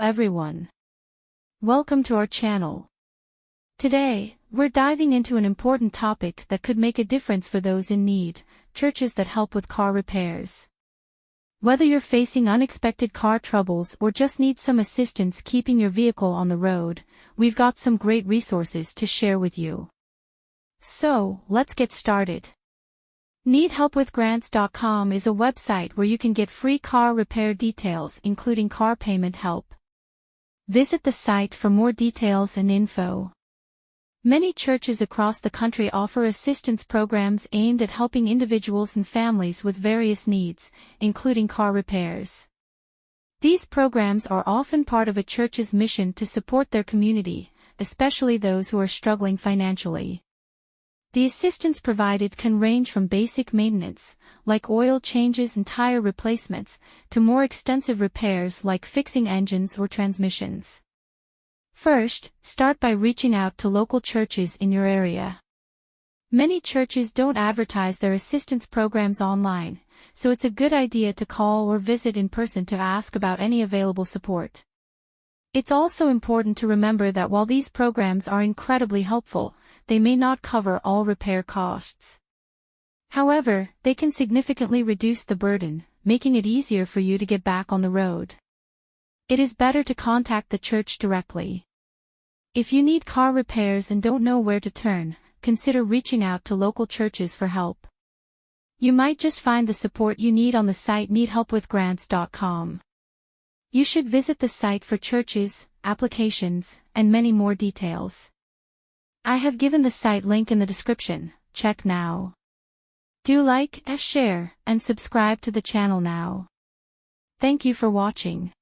everyone. Welcome to our channel. Today, we're diving into an important topic that could make a difference for those in need: churches that help with car repairs. Whether you're facing unexpected car troubles or just need some assistance keeping your vehicle on the road, we've got some great resources to share with you. So, let's get started. NeedHelpWithGrants.com is a website where you can get free car repair details, including car payment help. Visit the site for more details and info. Many churches across the country offer assistance programs aimed at helping individuals and families with various needs, including car repairs. These programs are often part of a church's mission to support their community, especially those who are struggling financially. The assistance provided can range from basic maintenance, like oil changes and tire replacements, to more extensive repairs like fixing engines or transmissions. First, start by reaching out to local churches in your area. Many churches don't advertise their assistance programs online, so it's a good idea to call or visit in person to ask about any available support. It's also important to remember that while these programs are incredibly helpful, they may not cover all repair costs. However, they can significantly reduce the burden, making it easier for you to get back on the road. It is better to contact the church directly. If you need car repairs and don't know where to turn, consider reaching out to local churches for help. You might just find the support you need on the site NeedHelpWithGrants.com. You should visit the site for churches, applications, and many more details. I have given the site link in the description. Check now. Do like, share, and subscribe to the channel now. Thank you for watching.